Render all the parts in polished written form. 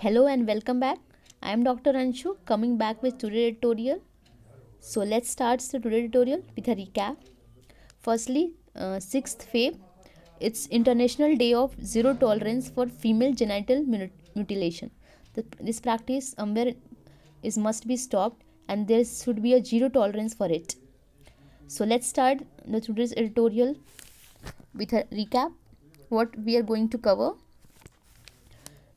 Hello and welcome back. I am Dr. Anshu coming back with today's tutorial. So let's start the today's tutorial with a recap. Firstly, 6th Feb, it's International Day of Zero Tolerance for Female Genital Mutilation. This practice somewhere is must be stopped and there should be a zero tolerance for it. So let's start the today's tutorial with a recap what we are going to cover.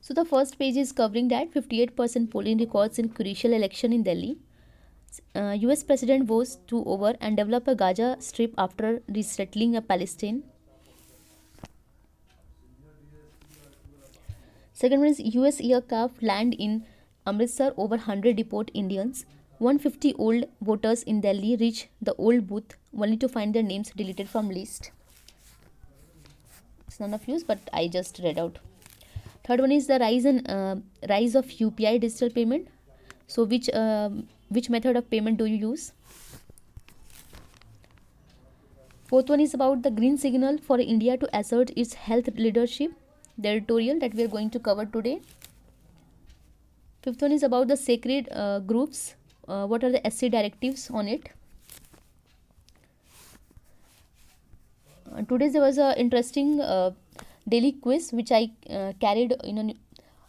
So the first page is covering that 58% polling records in crucial election in Delhi. US President vows to over and develop a Gaza Strip after resettling a Palestine. Second one is US aircraft land in Amritsar, over 100 deport Indians. 150 old voters in Delhi reach the old booth only to find their names deleted from list. It's none of use, but I just read out. Third one is the rise of UPI digital payment. So which method of payment do you use? Fourth one is about the green signal for India to assert its health leadership, the editorial that we are going to cover today. Fifth one is about the sacred groups. What are the SC directives on it? Today there was an interesting daily quiz which I carried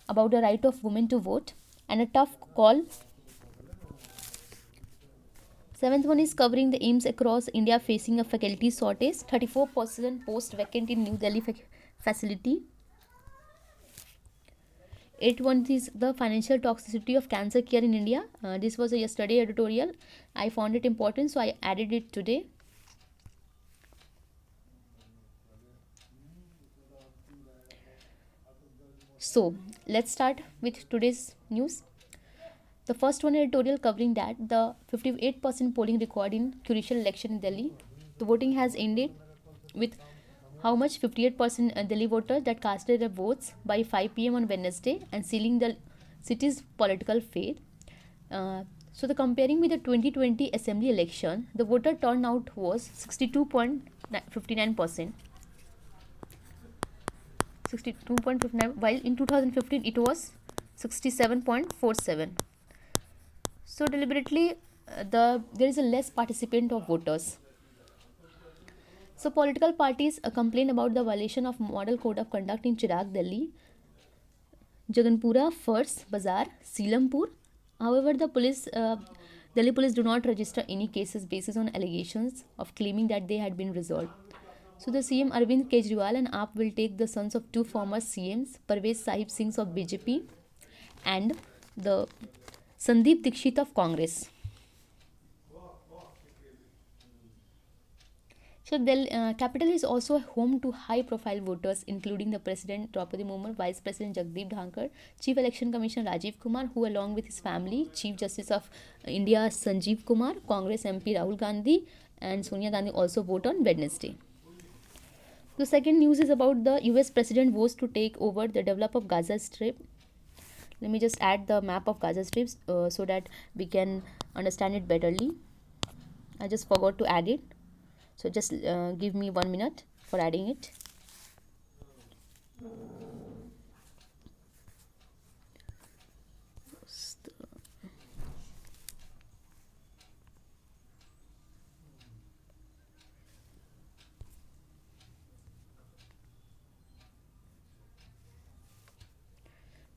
about the right of women to vote and a tough call. Seventh one is covering the aims across India facing a faculty shortage. 34% post vacant in New Delhi facility. Eighth one is the financial toxicity of cancer care in India. This was a yesterday editorial. I found it important, so I added it today. So let's start with today's news. The first one editorial covering that the 58% polling record in crucial election in Delhi. The voting has ended with how much 58% Delhi voters that casted their votes by 5 p.m. on Wednesday and sealing the city's political fate. So the comparing with the 2020 assembly election, the voter turnout was 62.59%. 62.59, while in 2015 it was 67.47. So deliberately there is a less participant of voters. So political parties complain about the violation of model code of conduct in Chirag, Delhi, Jaganpura, Furs, Bazaar, Seelampur. However, the Delhi police do not register any cases based on allegations of claiming that they had been resolved. So the CM Arvind Kejriwal and AAP will take the sons of two former CMs, Parvez Sahib Singh of BJP and the Sandeep Dikshit of Congress. So the capital is also home to high-profile voters, including the President Draupadi Murmu, Vice President Jagdeep Dhankar, Chief Election Commissioner Rajiv Kumar, who along with his family, Chief Justice of India Sanjeev Kumar, Congress MP Rahul Gandhi and Sonia Gandhi also vote on Wednesday. The second news is about the US President votes to take over the develop of Gaza Strip. Let me just add the map of Gaza Strip so that we can understand it betterly. I just forgot to add it. So just give me 1 minute for adding it.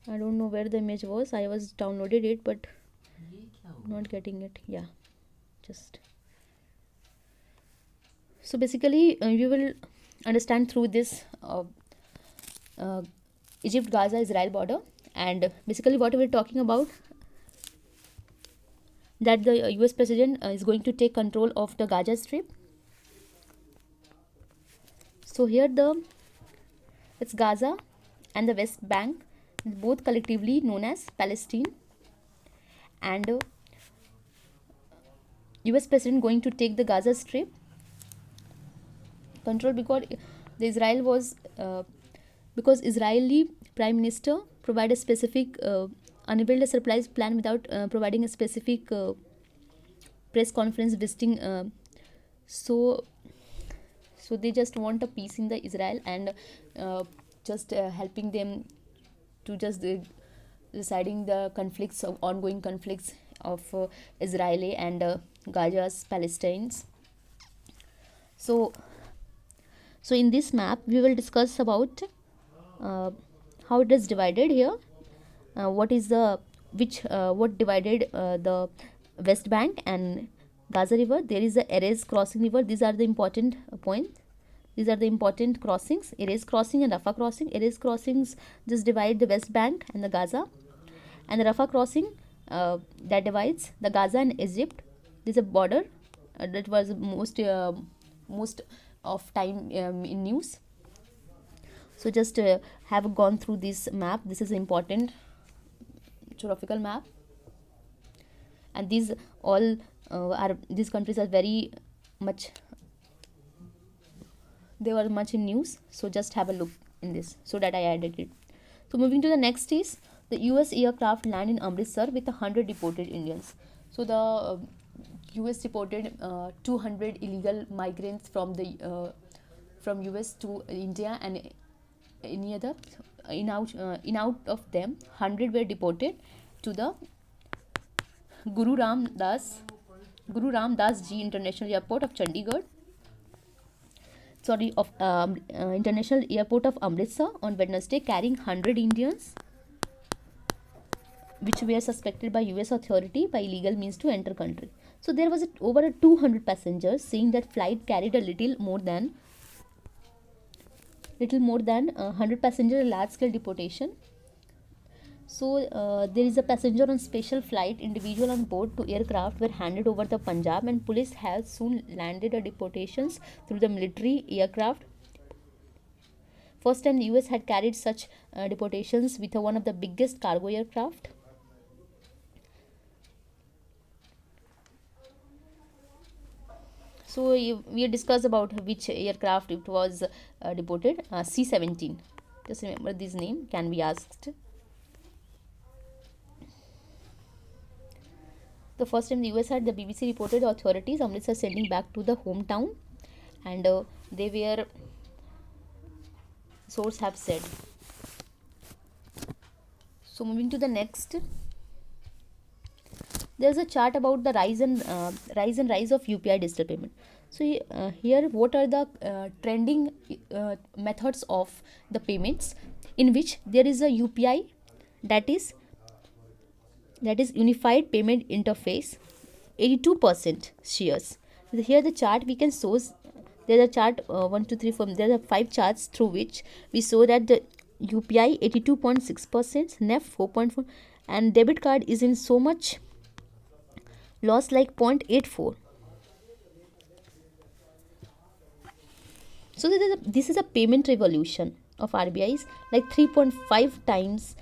I don't know where the image was. I was downloaded it, but not getting it. Yeah, just. So basically, you will understand through this Egypt-Gaza-Israel border, and basically what we're talking about, that the US President is going to take control of the Gaza Strip. So here it's Gaza and the West Bank, both collectively known as Palestine, and US President going to take the Gaza Strip control because the Israel was because Israeli Prime Minister provided a specific unveiled a surprise plan without providing a specific press conference visiting. So they just want a peace in the Israel and just helping them to just residing the conflicts of ongoing conflicts of Israeli and Gaza's Palestinians. So, so in this map we will discuss about uh, how it is divided here. What is the which what divided the West Bank and Gaza River? There is the Erez crossing river. These are the important points. These are the important crossings: Erez crossing and Rafah crossing. Erez crossings just divide the West Bank and the Gaza, and the Rafah crossing that divides the Gaza and Egypt. This is a border that was most of time in news. So just have gone through this map. This is important geographical map, and these all are these countries are very much, they were much in news. So just have a look in this, so that I added it. So moving to the next is the US aircraft land in Amritsar with 100 deported Indians. So the US deported 200 illegal migrants from US to India, and any other in out of them 100 were deported to the Guru Ram Das Ji International Airport of Chandigarh, of International Airport of Amritsar on Wednesday, carrying 100 Indians which were suspected by US authority by illegal means to enter country. So there was over 200 passengers, saying that flight carried a little more than 100 passenger large scale deportation. So there is a passenger on special flight. Individual on board to aircraft were handed over the Punjab, and police has soon landed the deportations through the military aircraft. First time the US had carried such deportations with one of the biggest cargo aircraft. So we discussed about which aircraft it was deported. C-17. Just remember this name, can be asked. The first time the US had, the BBC reported the authorities Amritsar sending back to the hometown, and they were, source have said. So moving to the next, there's a chart about the rise and rise of UPI digital payment. So here what are the trending methods of the payments in which there is a UPI, that is unified payment interface, 82% shares. Here the chart we can show, there's a chart 1 2 3 4, there are 5 charts through which we show that the UPI 82.6%, NEFT 4.4, and debit card is in so much loss like 0.84. So this is a payment revolution of RBI's, like 3.5 times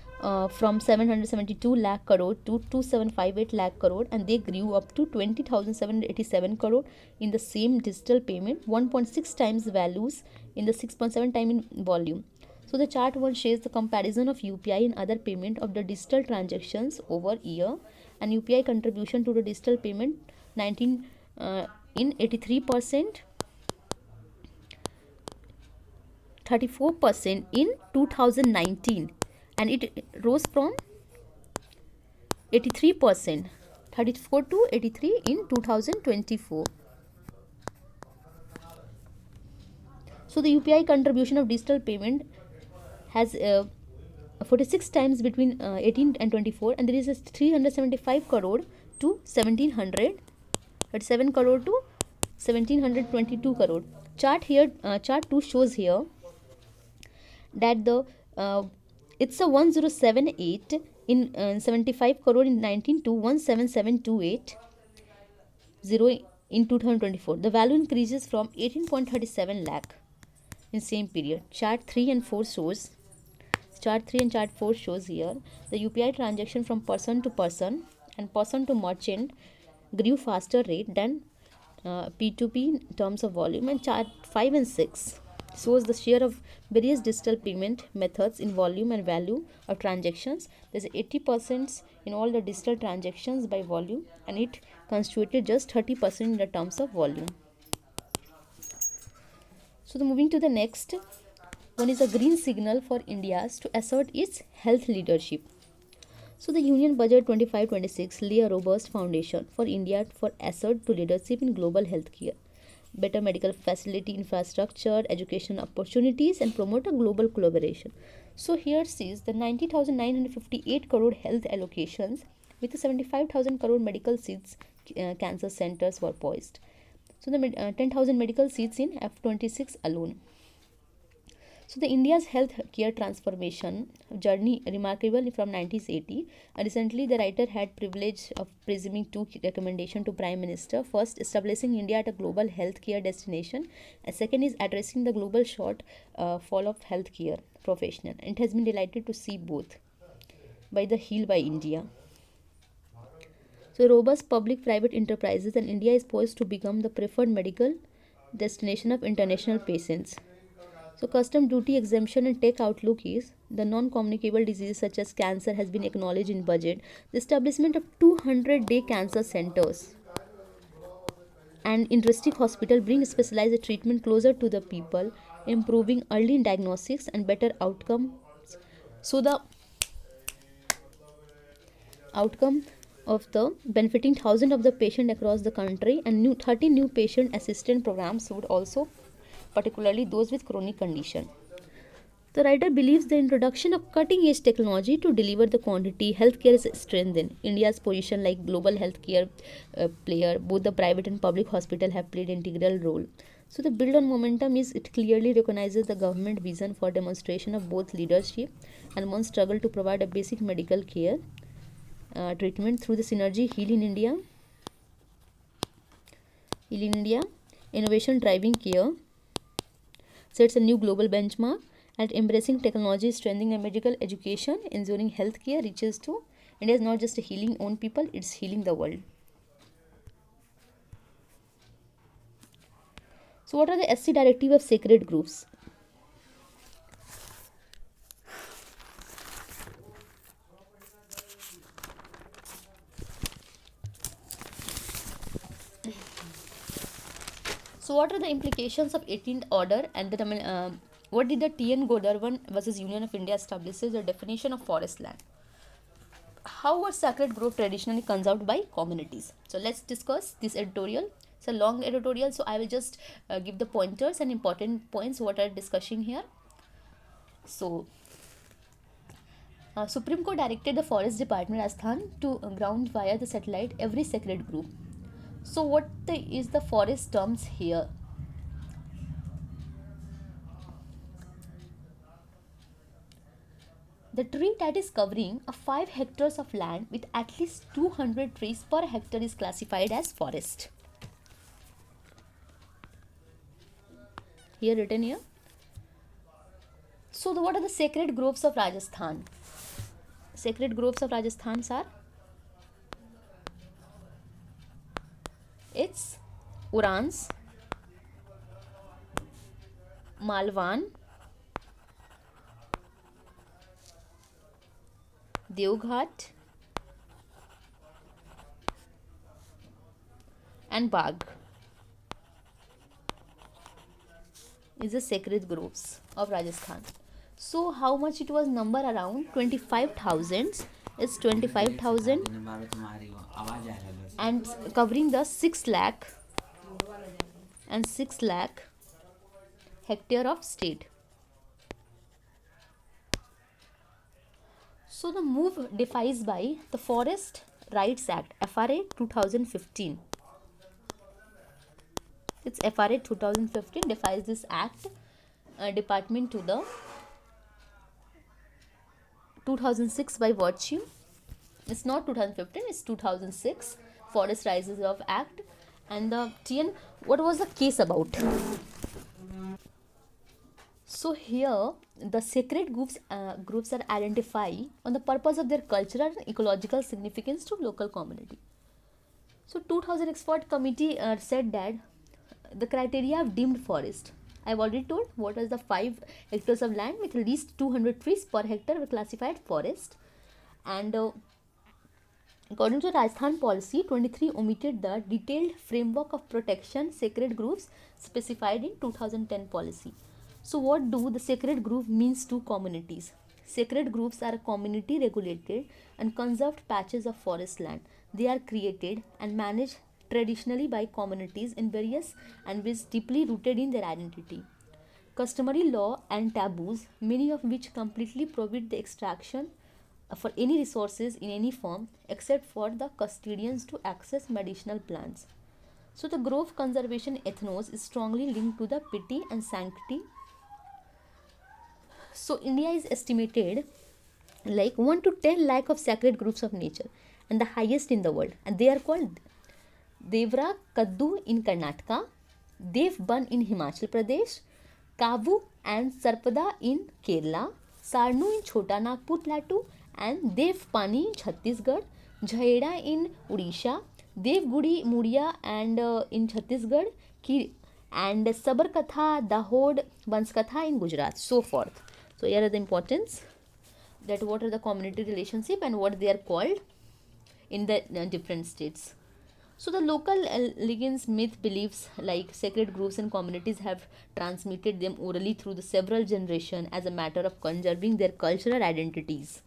from 772 lakh crore to 2758 lakh crore, and they grew up to 20,787 crore in the same digital payment, 1.6 times values in the 6.7 time in volume. So the chart 1 shows the comparison of UPI and other payment of the digital transactions over year, and UPI contribution to the digital payment 19 in 83%, 34% in 2019, and it rose from 83%, 34 to 83 in 2024. So the UPI contribution of digital payment has 46 times between 18 and 24, and there is a 375 crore to 1700, 37 crore to 1722 crore. Chart here, chart 2 shows here that the it's a 1078 in 75 crore in 19 to 17728 in 2024. The value increases from 18.37 lakh in same period. Chart 3 and 4 shows, chart 3 and chart 4 shows here the UPI transaction from person to person and person to merchant grew faster rate than P2P in terms of volume, and chart 5 and 6 shows the share of various digital payment methods in volume and value of transactions. There's 80% in all the digital transactions by volume, and it constituted just 30% in the terms of volume. So moving to the next one is a green signal for India to assert its health leadership. So the Union Budget 25-26 lay a robust foundation for India for assert to leadership in global healthcare, better medical facility infrastructure, education opportunities, and promote a global collaboration. So here sees the 90,958 crore health allocations with the 75,000 crore medical seats cancer centers were poised. So the 10,000 medical seats in F26 alone. So the India's health care transformation journey remarkable from 1980. Recently, the writer had privilege of presuming two recommendations to Prime Minister. First, establishing India at a global healthcare destination. And second is addressing the global short fall of healthcare professional. And it has been delighted to see both by the Heal by India. So robust public-private enterprises and India is poised to become the preferred medical destination of international patients. So custom duty exemption and tech outlook is the non-communicable diseases such as cancer has been acknowledged in budget. The establishment of 200-day cancer centers and in district hospital bring specialized treatment closer to the people, improving early diagnostics and better outcomes. So the outcome of the benefiting thousands of the patient across the country and 30 new patient assistance programs would also particularly those with chronic condition. The writer believes the introduction of cutting-edge technology to deliver the quantity healthcare is strengthened. India's position like global healthcare player, both the private and public hospital have played integral role. So the build on momentum is it clearly recognizes the government vision for demonstration of both leadership and one struggle to provide a basic medical care treatment through the synergy Heal in India, innovation driving care, sets a new global benchmark at embracing technology, strengthening the medical education, ensuring healthcare reaches to India is not just healing own people, it's healing the world. So what are the SC directive of sacred groups? So what are the implications of 18th order and the what did the T.N. Godarwan versus Union of India establishes the definition of forest land? How was sacred grove traditionally conserved by communities? So let's discuss this editorial. It's a long editorial, so I will just give the pointers and important points what are discussing here. So Supreme Court directed the Forest Department Rajasthan to ground via the satellite every sacred grove. So what is the forest terms here? The tree that is covering a 5 hectares of land with at least 200 trees per hectare is classified as forest. Here written here. So what are the sacred groves of Rajasthan? Sacred groves of Rajasthan are it's Urans, Malwan, Devghat and Bagh is the sacred groves of Rajasthan. So how much it was number around 25,000 is 25,000 and covering the 6 lakh and 6 lakh hectare of state. So the move devised by the Forest Rights Act FRA 2015. It's FRA 2015 defies this act department to the 2006 by virtue. It's not 2015, it's 2006 Forest Rights of Act. And the TN, what was the case about? So here the sacred groups are identified on the purpose of their cultural and ecological significance to local community. So 2000 expert committee said that the criteria of deemed forest. I have already told what is the 5 hectares of land with at least 200 trees per hectare were classified forest. And according to Rajasthan policy, 23 omitted the detailed framework of protection sacred groves specified in 2010 policy. So what do the sacred grove means to communities? Sacred groves are community regulated and conserved patches of forest land. They are created and managed traditionally by communities in various and ways deeply rooted in their identity. Customary law and taboos, many of which completely prohibit the extraction for any resources in any form except for the custodians to access medicinal plants. So the grove conservation ethos is strongly linked to the piety and sanctity. So India is estimated like 1 to 10 lakh of sacred groves of nature and the highest in the world, and they are called Devra Kaddu in Karnataka, Dev Ban in Himachal Pradesh, Kavu and Sarpada in Kerala, Sarnu in Chota Nagpur Plateau, and Dev Pani in Chhattisgarh, Jhaeda in Odisha, Dev Gudi Muria and in Chhattisgarh, and Sabarkatha, Dahod, Banskatha in Gujarat, so forth. So here are the importance that what are the community relationship and what they are called in the different states. So the local legends, myth, beliefs like sacred groves and communities have transmitted them orally through the several generations as a matter of conserving their cultural identities.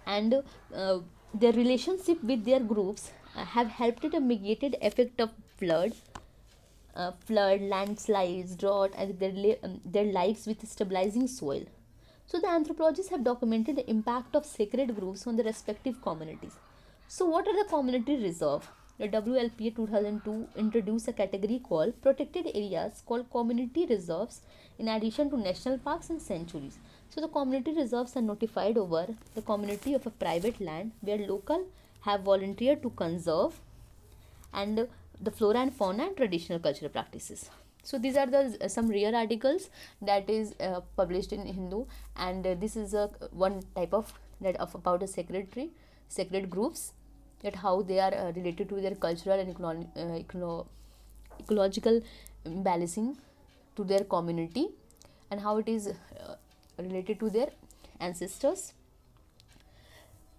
And their relationship with their groups have helped to mitigate the effect of flood, landslides, drought, and their lives with stabilizing soil. So the anthropologists have documented the impact of sacred groves on the respective communities. So what are the community reserve? The WLPA 2002 introduced a category called protected areas called community reserves in addition to national parks and sanctuaries. So the community reserves are notified over the community of a private land where local have volunteered to conserve and the flora and fauna and traditional cultural practices. So these are the some rare articles that is published in Hindu, and this is one type of that of about a sacred groups, that how they are related to their cultural and ecological balancing to their community, and how it is related to their ancestors.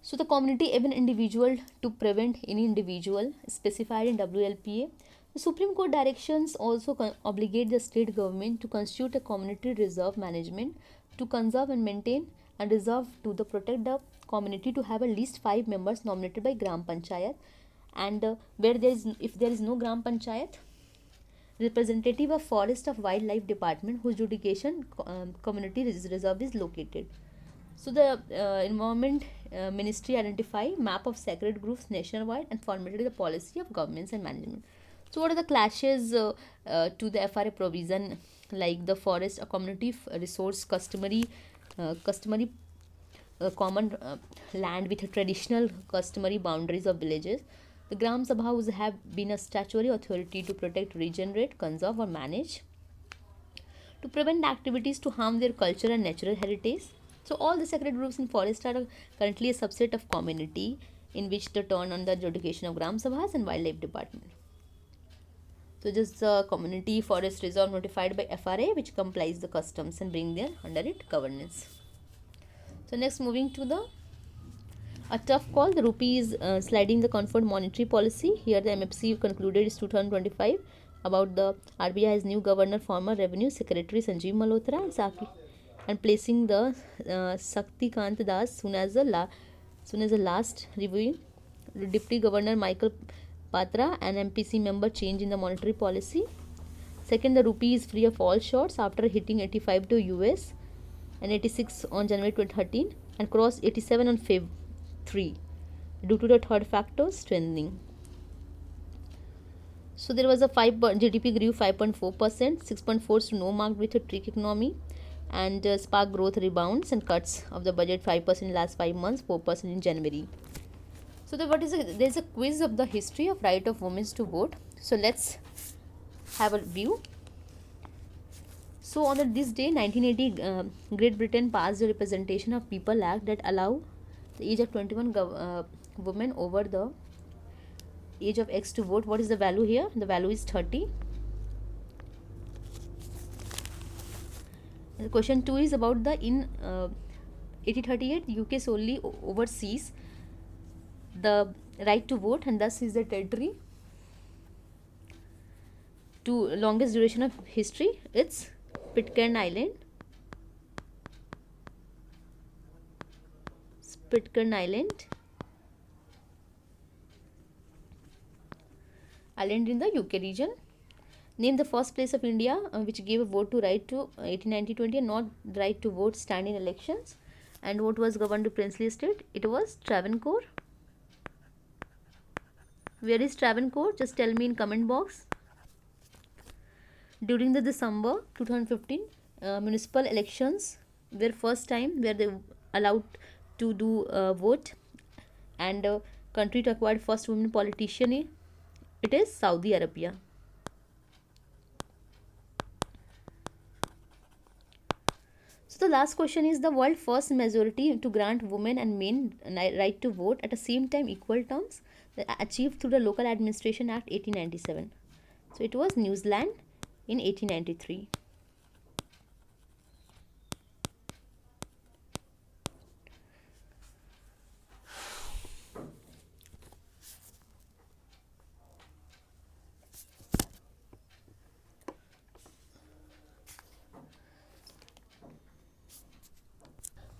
So the community, even individual, to prevent any individual specified in WLPA. The Supreme Court directions also obligate the state government to constitute a community reserve management to conserve and maintain and reserve to the protect the community to have at least 5 members nominated by Gram Panchayat, and where there is if there is no Gram Panchayat, representative of Forest of Wildlife Department whose jurisdiction community reserve is located. So the Environment Ministry identify map of sacred groves nationwide and formulated the policy of governments and management. So what are the clashes to the FRA provision, like the forest, a community resource, customary common land with a traditional customary boundaries of villages. The Gram Sabhas have been a statutory authority to protect, regenerate, conserve or manage, to prevent activities to harm their cultural and natural heritage. So all the sacred groves in forest are currently a subset of community in which they turn on the jurisdiction of Gram Sabhas and Wildlife Department. So just community forest reserve notified by FRA which complies the customs and bring their under it governance. So next moving to a tough call, the rupee is sliding the comfort monetary policy. Here the MFC concluded is 2025 about the RBI's new governor, former Revenue Secretary Sanjeev Malhotra, and placing the Sakti Kant Das soon as the last review. Deputy Governor Michael Patra and MPC member change in the monetary policy. Second, the rupee is free of all shorts after hitting 85 to US and 86 on January 2013 and crossed 87 on Feb 3 due to the third factor strengthening. So there was a GDP grew 5.4%, 6.4 to no marked with a trick economy, and spark growth rebounds and cuts of the budget 5% in last 5 months, 4% in January. So there is a quiz of the history of right of women to vote. So let's have a view. So on this day 1980, Great Britain passed the Representation of People Act that allow the age of 21 women over the age of X to vote. What is the value here? The value is 30. And question 2 is about the in 1838 UK solely overseas the right to vote and thus is the territory to longest duration of history. It's Pitcairn Island. Pitcairn Island. Island in the UK region. Name the first place of India which gave a vote to right to 1890-20 and not the right to vote stand in elections. And what was governed to princely estate? It was Travancore. Where is Travancore? Just tell me in comment box. During the December 2015 municipal elections were first time where they allowed to do vote, and country to acquire first women politician, it is Saudi Arabia. So the last question is the world first majority to grant women and men right to vote at the same time equal terms achieved through the Local Administration Act 1897. So it was New Zealand in 1893.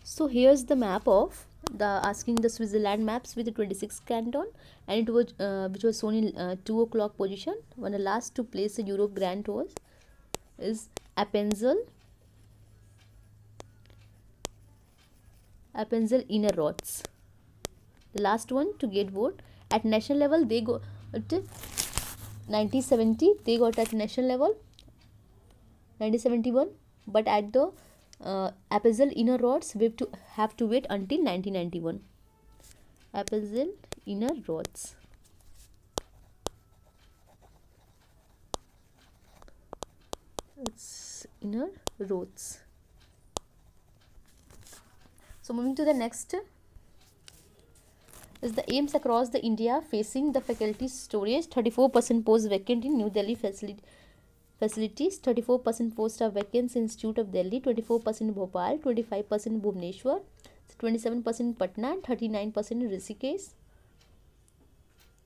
So here's the map of the asking the Switzerland maps with the 26 canton, and it was which was shown in 2 o'clock position. When the last to place the Europe grant was is Appenzell Innerrhodes. The last one to get vote at national level, they got 1970. They got at national level 1971, but at the Appenzell Innerrhodes we have to wait until 1991. Appenzell Innerrhodes. It's Innerrhodes. So moving to the next is the aims across the India facing the faculty storage. 34% posts vacant in New Delhi facilities, 34% posts are vacant in Institute of Delhi, 24% Bhopal, 25% Bhubaneswar, 27% Patna, 39% Rishikesh.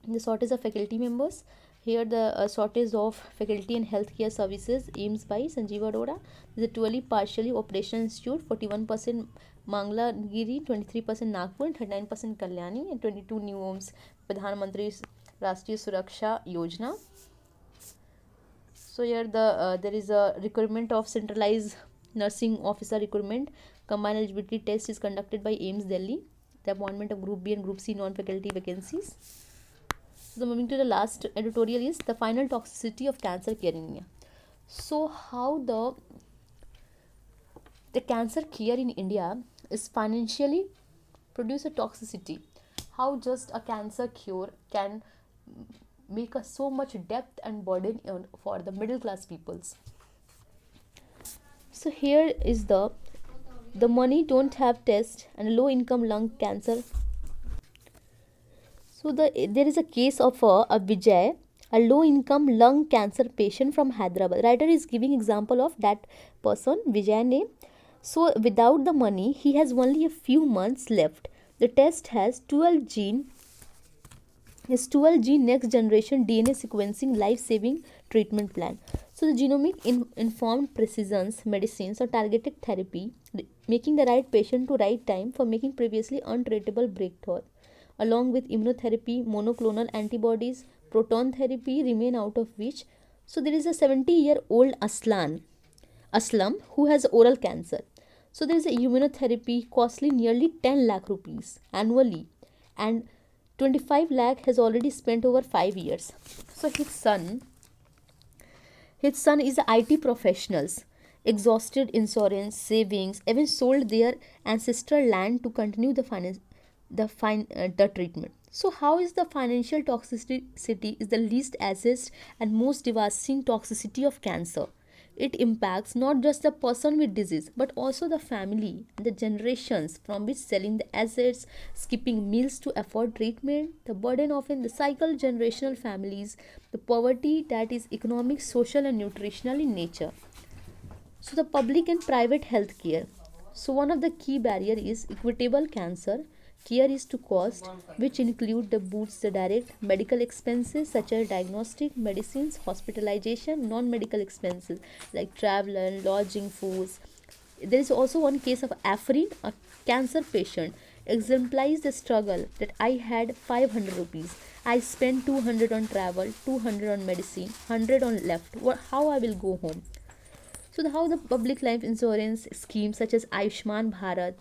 The shortage of faculty members. Here the shortage of faculty and healthcare services, aims by Sanjeev Arora. There is a 12 partially operational institute, 41% Mangalagiri, 23% Nagpur, 39% Kalyani, and 22 new homes. Pradhan Mantri Rashtriya Suraksha Yojana. So here there is a requirement of centralized nursing officer recruitment. Combined eligibility test is conducted by AIMS Delhi. The appointment of Group B and Group C non-faculty vacancies. So moving to the last editorial is the final toxicity of cancer care in India. So how the cancer care in India is financially produce a toxicity. How just a cancer cure can make us so much depth and burden for the middle class peoples. So here is the money don't have test and low income lung cancer. So there is a case of a Vijay, a low income lung cancer patient from Hyderabad. Writer is giving example of that person Vijay ne. So without the money he has only a few months left. The test has 12 gene next generation DNA sequencing life-saving treatment plan. So the genomic informed precision medicines or targeted therapy, making the right patient to right time for making previously untreatable breakthrough, along with immunotherapy, monoclonal antibodies, proton therapy remain out of which. So there is a 70-year-old Aslam who has oral cancer. So there is a immunotherapy costly nearly 10 lakh rupees annually, and 25 lakh has already spent over 5 years. So his son is a IT professionals, exhausted insurance, savings, even sold their ancestral land to continue the treatment. So how is the financial toxicity is the least assessed and most devastating toxicity of cancer. It impacts not just the person with disease but also the family and the generations from which selling the assets, skipping meals to afford treatment, the burden of in the cycle generational families, the poverty that is economic, social and nutritional in nature. So the public and private health care. So one of the key barrier is equitable cancer care is to cost, which include the boots the direct medical expenses such as diagnostic, medicines, hospitalization, non-medical expenses like travel and lodging, foods. There is also one case of Afrin, a cancer patient. exemplifies the struggle that I had 500 rupees. I spent 200 on travel, 200 on medicine, 100 on left. How I will go home? So how the public life insurance schemes such as Ayushman Bharat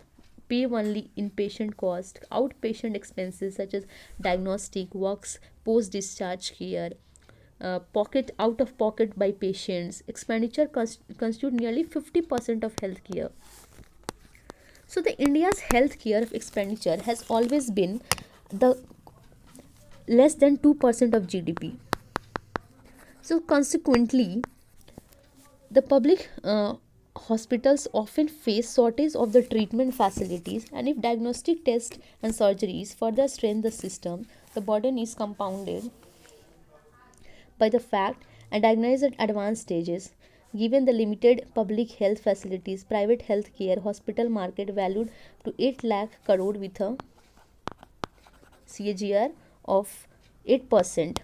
pay only inpatient cost, outpatient expenses such as diagnostic works, post discharge care, pocket out of pocket by patients expenditure constitute nearly 50% of healthcare. So the India's healthcare expenditure has always been the less than 2% of GDP. So consequently, the public hospitals often face shortage of the treatment facilities, and if diagnostic tests and surgeries further strain the system, the burden is compounded by the fact and diagnosed at advanced stages. Given the limited public health facilities, private healthcare hospital market valued to 8 lakh crore with a CAGR of 8%.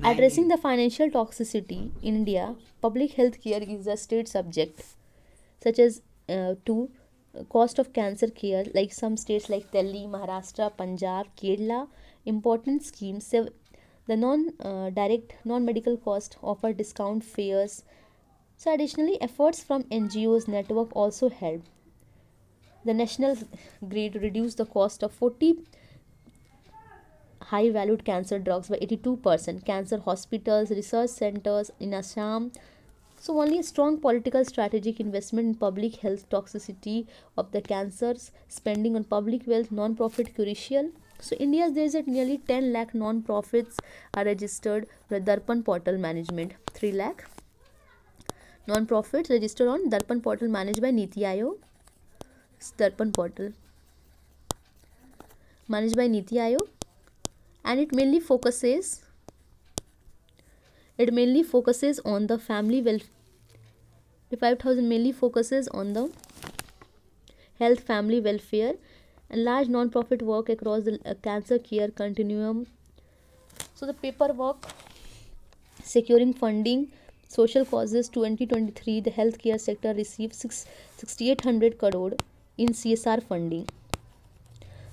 Addressing the financial toxicity in India, public health care is a state subject, such as to cost of cancer care, like some states like Delhi, Maharashtra, Punjab, Kerala. Important schemes have the direct non-medical cost offer discount fares. So additionally, efforts from NGOs network also help. The national grid reduced the cost of 40 high valued cancer drugs by 82%. Cancer hospitals, research centers in Assam. So only a strong political strategic investment in public health toxicity of the cancers, spending on public wealth, non-profit crucial. So India, there is at nearly 10 lakh non-profits are registered with Darpan portal management. 3 lakh non-profits registered on Darpan portal managed by Niti Aayog. Darpan portal managed by Niti Aayog, and it mainly focuses on the family welfare. The 5000 mainly focuses on the health, family welfare, and large non-profit work across the cancer care continuum. So the paperwork securing funding, social causes. 2023, the healthcare sector received 6800 crore in CSR funding.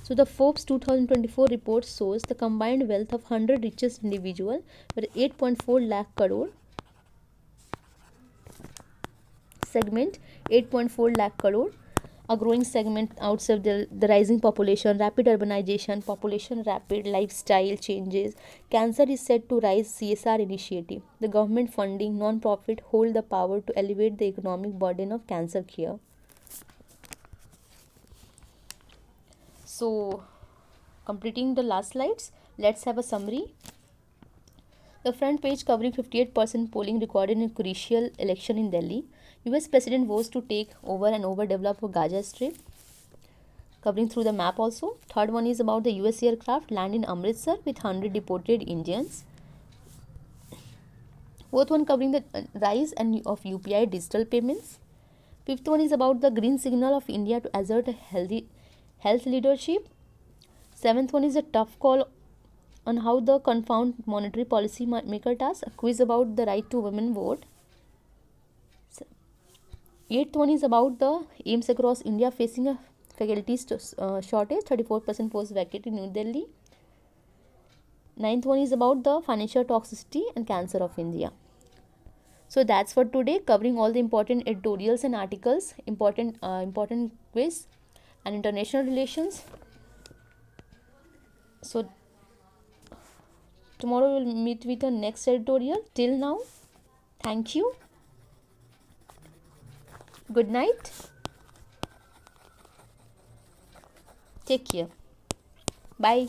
So the Forbes 2024 report shows the combined wealth of 100 richest individual with 8.4 lakh crore segment, 8.4 lakh crore, a growing segment outside the rising population, rapid urbanization, population rapid lifestyle changes. Cancer is said to rise CSR initiative. The government funding, non-profit hold the power to elevate the economic burden of cancer care. So, completing the last slides, let's have a summary. The front page covering 58% polling recorded in a crucial election in Delhi. US President votes to take over an overdeveloped Gaza Strip. Covering through the map also. Third one is about the US aircraft land in Amritsar with 100 deported Indians. Fourth one covering the rise of UPI digital payments. Fifth one is about the green signal of India to assert a healthy health leadership. Seventh one is a tough call on how the confound monetary policy maker task. A quiz about the right to women vote. Eighth one is about the aims across India facing a faculty shortage, 34% post vacant in New Delhi. Ninth one is about the financial toxicity and cancer of India. So that's for today, covering all the important editorials and articles, important quiz and international relations. So tomorrow we'll meet with the next editorial. Till now, thank you. Good night. Take care. Bye.